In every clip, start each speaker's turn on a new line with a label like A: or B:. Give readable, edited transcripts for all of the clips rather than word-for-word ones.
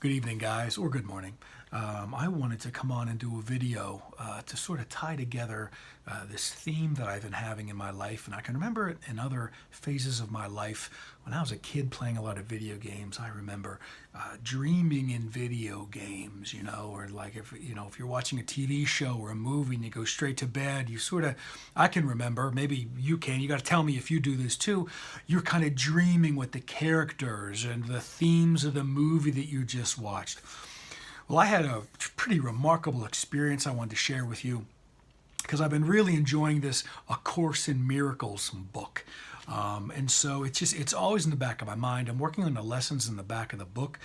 A: Good evening, guys, or good morning. I wanted to come on and do a video to sort of tie together this theme that I've been having in my life. And I can remember it in other phases of my life. When I was a kid playing a lot of video games, I remember dreaming in video games, or like if you're watching a TV show or a movie and you go straight to bed, I can remember, maybe you got to tell me if you do this too, you're kind of dreaming with the characters and the themes of the movie that you just watched. Well, I had a pretty remarkable experience I wanted to share with you because I've been really enjoying this A Course in Miracles book. And so it's always in the back of my mind. I'm working on the lessons in the back of the book.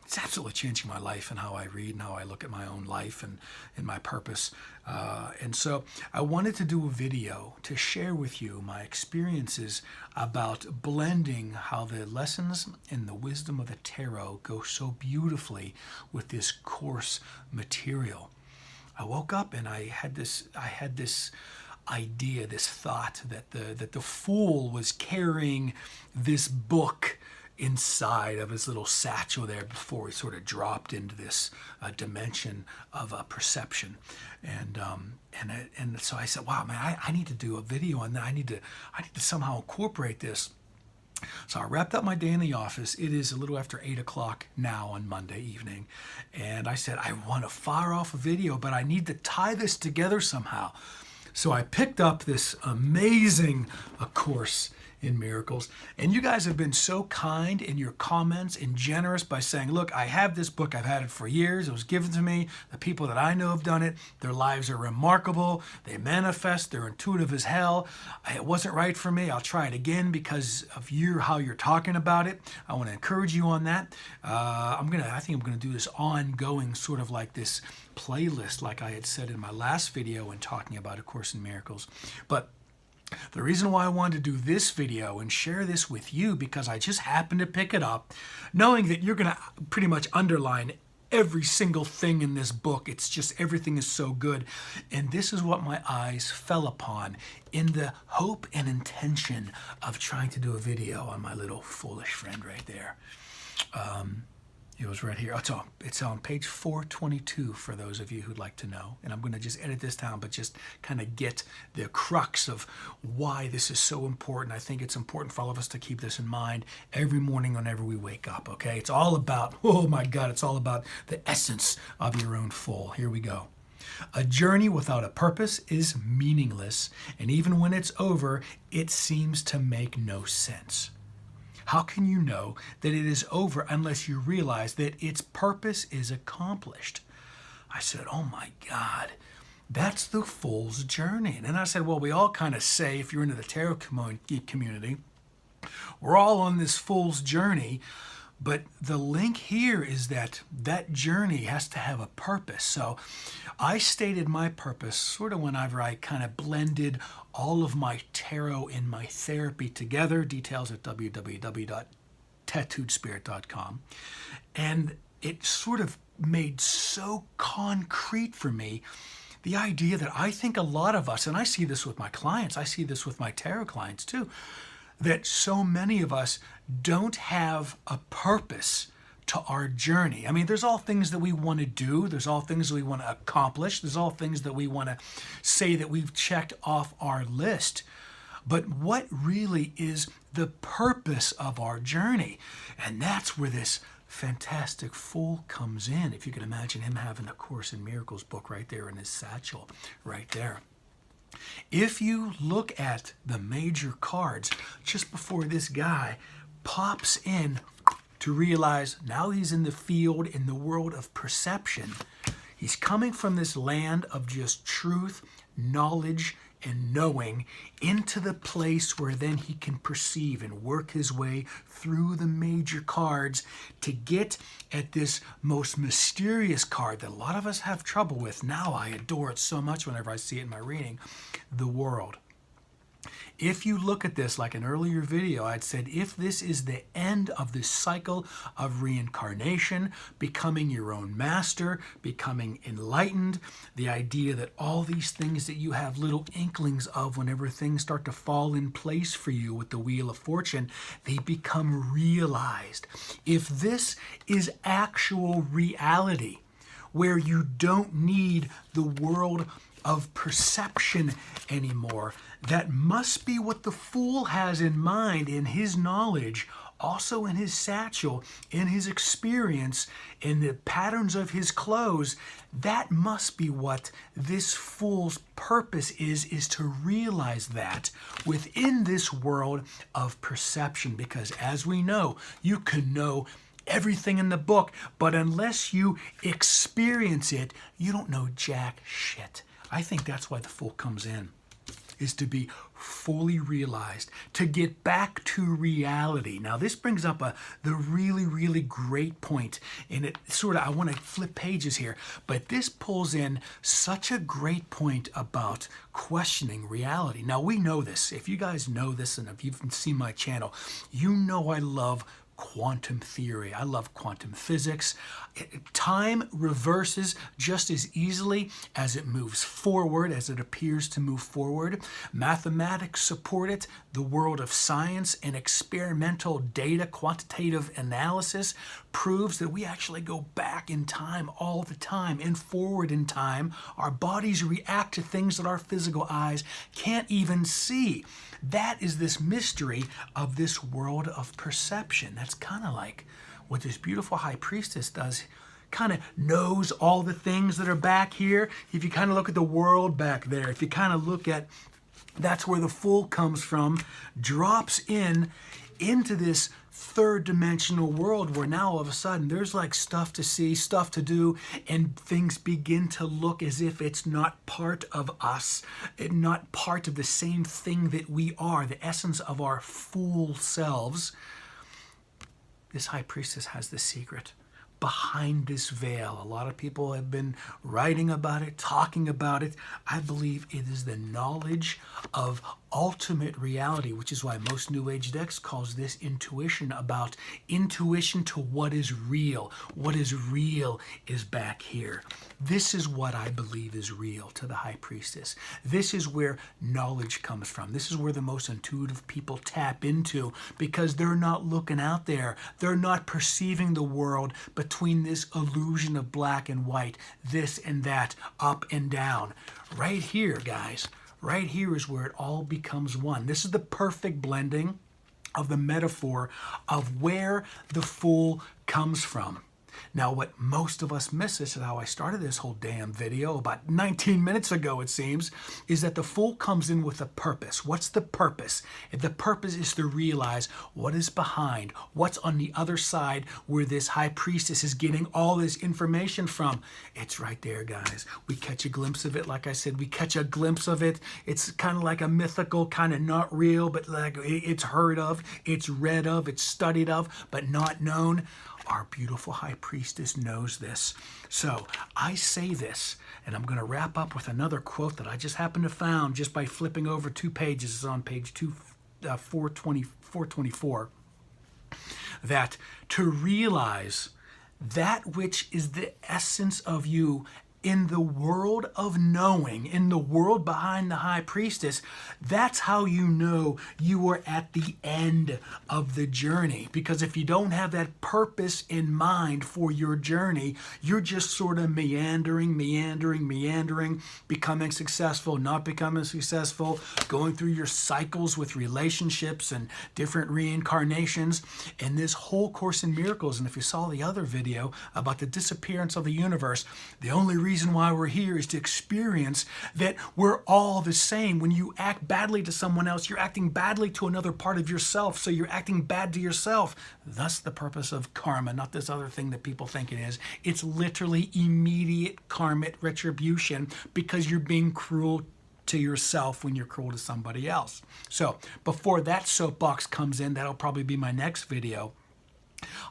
A: It's absolutely changing my life and how I read and how I look at my own life and my purpose. And so I wanted to do a video to share with you my experiences about blending how the lessons and the wisdom of the tarot go so beautifully with this course material. I woke up and I had this idea, this thought that the fool was carrying this book inside of his little satchel there before he sort of dropped into this dimension of perception. And so I said, wow, man, I need to do a video on that. I need to somehow incorporate this. So I wrapped up my day in the office. It is a little after 8 o'clock now on Monday evening. And I said, I want to fire off a video, but I need to tie this together somehow. So I picked up this amazing Course in Miracles. And you guys have been so kind in your comments and generous by saying, look, I have this book. I've had it for years. It was given to me. The people that I know have done it. Their lives are remarkable. They manifest. They're intuitive as hell. It wasn't right for me. I'll try it again because of how you're talking about it. I want to encourage you on that. I think I'm going to do this ongoing sort of like this playlist like I had said in my last video when talking about A Course in Miracles. But the reason why I wanted to do this video and share this with you, because I just happened to pick it up, knowing that you're going to pretty much underline every single thing in this book. It's just everything is so good. And this is what my eyes fell upon in the hope and intention of trying to do a video on my little foolish friend right there. It was right here. It's on page 422 for those of you who'd like to know. And I'm going to just edit this down, but just kind of get the crux of why this is so important. I think it's important for all of us to keep this in mind every morning whenever we wake up, okay? It's all about, oh my God, it's all about the essence of your own full. Here we go. A journey without a purpose is meaningless, and even when it's over, it seems to make no sense. How can you know that it is over unless you realize that its purpose is accomplished? I said, oh my God, that's the fool's journey. And then I said, well, we all kind of say, if you're into the tarot community, we're all on this fool's journey. But the link here is that journey has to have a purpose. So I stated my purpose sort of whenever I kind of blended all of my tarot and my therapy together. Details at www.tattooedspirit.com. And it sort of made so concrete for me the idea that I think a lot of us, and I see this with my clients, I see this with my tarot clients too, that so many of us don't have a purpose to our journey. I mean, there's all things that we want to do. There's all things that we want to accomplish. There's all things that we want to say that we've checked off our list. But what really is the purpose of our journey? And that's where this fantastic fool comes in. If you can imagine him having a Course in Miracles book right there in his satchel, right there. If you look at the major cards just before this guy pops in to realize now he's in the field, in the world of perception, he's coming from this land of just truth, knowledge, and knowing into the place where then he can perceive and work his way through the major cards to get at this most mysterious card that a lot of us have trouble with. Now I adore it so much whenever I see it in my reading, the world. If you look at this like an earlier video, I'd said if this is the end of this cycle of reincarnation, becoming your own master, becoming enlightened, the idea that all these things that you have little inklings of whenever things start to fall in place for you with the Wheel of Fortune, they become realized. If this is actual reality, where you don't need the world of perception anymore, that must be what the fool has in mind in his knowledge, also in his satchel, in his experience, in the patterns of his clothes. That must be what this fool's purpose is to realize that within this world of perception. Because as we know, you can know everything in the book, but unless you experience it, you don't know jack shit. I think that's why the fool comes in, is to be fully realized, to get back to reality. Now, this brings up the really, really great point, and it sort of, I want to flip pages here, but this pulls in such a great point about questioning reality. Now, we know this. If you guys know this, and if you've seen my channel, you know I love quantum theory. I love quantum physics. Time reverses just as easily as it moves forward, as it appears to move forward. Mathematics support it. The world of science and experimental data, quantitative analysis proves that we actually go back in time all the time and forward in time. Our bodies react to things that our physical eyes can't even see. That is this mystery of this world of perception. That's kind of like what this beautiful high priestess does. Kind of knows all the things that are back here. If you kind of look at the world back there, if you kind of look at, that's where the fool comes from, drops into this third dimensional world where now all of a sudden there's like stuff to see, stuff to do, and things begin to look as if it's not part of us, not part of the same thing that we are, the essence of our fool selves. This high priestess has the secret behind this veil. A lot of people have been writing about it, talking about it. I believe it is the knowledge of ultimate reality, which is why most New Age decks calls this intuition, about intuition to what is real. What is real is back here. This is what I believe is real to the high priestess. This is where knowledge comes from. This is where the most intuitive people tap into, because they're not looking out there. They're not perceiving the world between this illusion of black and white, this and that, up and down. Right here, guys, right here is where it all becomes one. This is the perfect blending of the metaphor of where the fool comes from. Now, what most of us miss, this is how I started this whole damn video about 19 minutes ago, it seems, is that the fool comes in with a purpose. What's the purpose? The purpose is to realize what is behind, what's on the other side where this high priestess is getting all this information from. It's right there, guys. We catch a glimpse of it. Like I said, we catch a glimpse of it. It's kind of like a mythical, kind of not real, but like it's heard of, it's read of, it's studied of, but not known. Our beautiful high priestess knows this. So I say this, and I'm going to wrap up with another quote that I just happened to found just by flipping over 2 pages. It's on page 424. That to realize that which is the essence of you in the world of knowing, in the world behind the high priestess, that's how you know you are at the end of the journey. Because if you don't have that purpose in mind for your journey, you're just sort of meandering, becoming successful, not becoming successful, going through your cycles with relationships and different reincarnations. And this whole Course in Miracles, and if you saw the other video about the disappearance of the universe, the only reason why we're here is to experience that we're all the same. When you act badly to someone else, you're acting badly to another part of yourself, so you're acting bad to yourself. Thus the purpose of karma, not this other thing that people think it is. It's literally immediate karmic retribution because you're being cruel to yourself when you're cruel to somebody else. So before that soapbox comes in, that'll probably be my next video.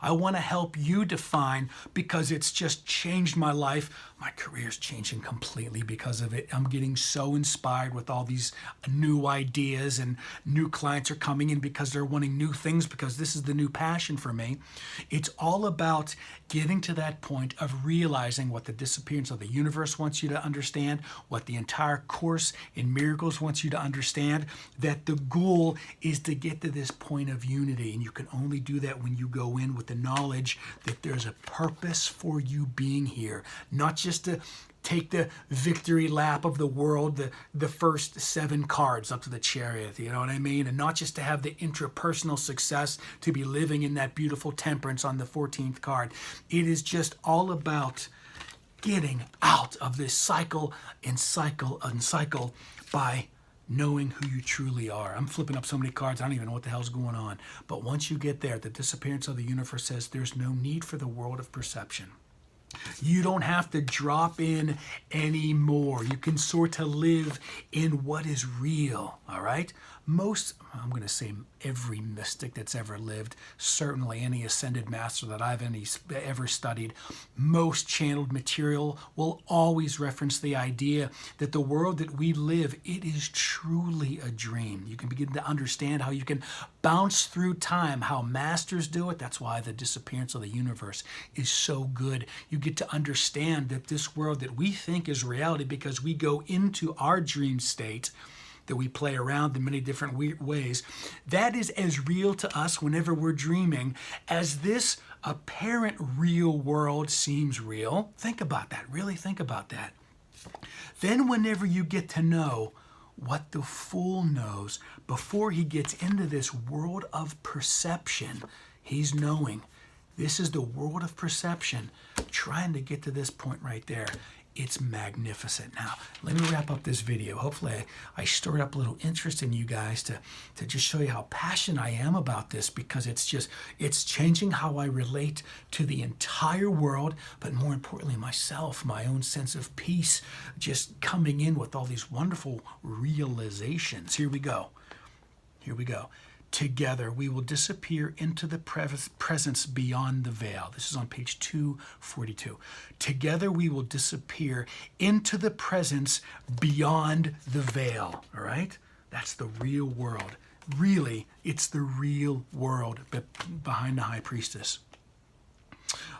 A: I want to help you define, because it's just changed my life. My career's changing completely because of it. I'm getting so inspired with all these new ideas, and new clients are coming in because they're wanting new things, because this is the new passion for me. It's all about getting to that point of realizing what the disappearance of the universe wants you to understand, what the entire Course in Miracles wants you to understand, that the goal is to get to this point of unity. And you can only do that when you go in with the knowledge that there's a purpose for you being here, not just to take the victory lap of the world, the first 7 cards up to the chariot, you know what I mean? And not just to have the intrapersonal success, to be living in that beautiful temperance on the 14th card. It is just all about getting out of this cycle and cycle and cycle by knowing who you truly are. I'm flipping up so many cards, I don't even know what the hell's going on. But once you get there, the disappearance of the universe says there's no need for the world of perception. You don't have to drop in anymore. You can sort of live in what is real, all right? I'm going to say every mystic that's ever lived, certainly any ascended master that I've ever studied, most channeled material will always reference the idea that the world that we live, it is truly a dream. You can begin to understand how you can bounce through time, how masters do it. That's why the disappearance of the universe is so good. You get to understand that this world that we think is reality, because we go into our dream state, that we play around in many different ways, that is as real to us whenever we're dreaming as this apparent real world seems real. Think about that. Really think about that. Then whenever you get to know what the fool knows before he gets into this world of perception, he's knowing. This is the world of perception, trying to get to this point right there. It's magnificent. Now, let me wrap up this video. Hopefully, I stirred up a little interest in you guys to just show you how passionate I am about this, because it's changing how I relate to the entire world, but more importantly, myself, my own sense of peace, just coming in with all these wonderful realizations. Here we go. Here we go. Together, we will disappear into the presence beyond the veil. This is on page 242. Together, we will disappear into the presence beyond the veil. All right? That's the real world. Really, it's the real world behind the high priestess.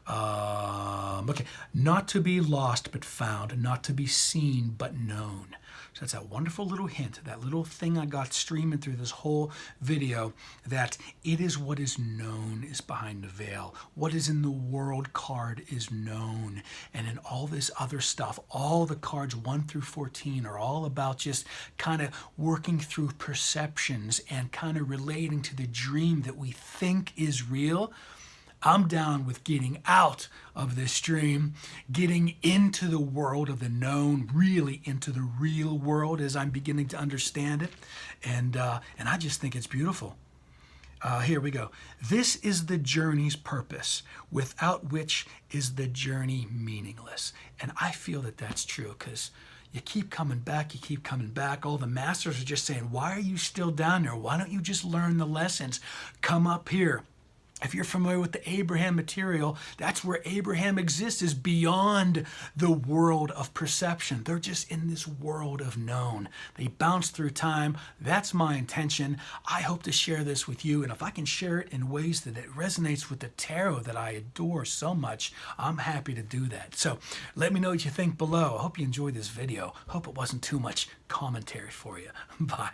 A: Okay, not to be lost but found, not to be seen but known. So that's that wonderful little hint, that little thing I got streaming through this whole video, that it is what is known is behind the veil. What is in the world card is known. And in all this other stuff, all the cards 1 through 14 are all about just kind of working through perceptions and kind of relating to the dream that we think is real. I'm down with getting out of this dream, getting into the world of the known, really into the real world as I'm beginning to understand it. And I just think it's beautiful. Here we go. This is the journey's purpose, without which is the journey meaningless. And I feel that that's true, because you keep coming back, you keep coming back. All the masters are just saying, why are you still down there? Why don't you just learn the lessons? Come up here. If you're familiar with the Abraham material, that's where Abraham exists, is beyond the world of perception. They're just in this world of known. They bounce through time. That's my intention. I hope to share this with you, and if I can share it in ways that it resonates with the tarot that I adore so much, I'm happy to do that. So let me know what you think below. I hope you enjoyed this video. Hope it wasn't too much commentary for you. Bye.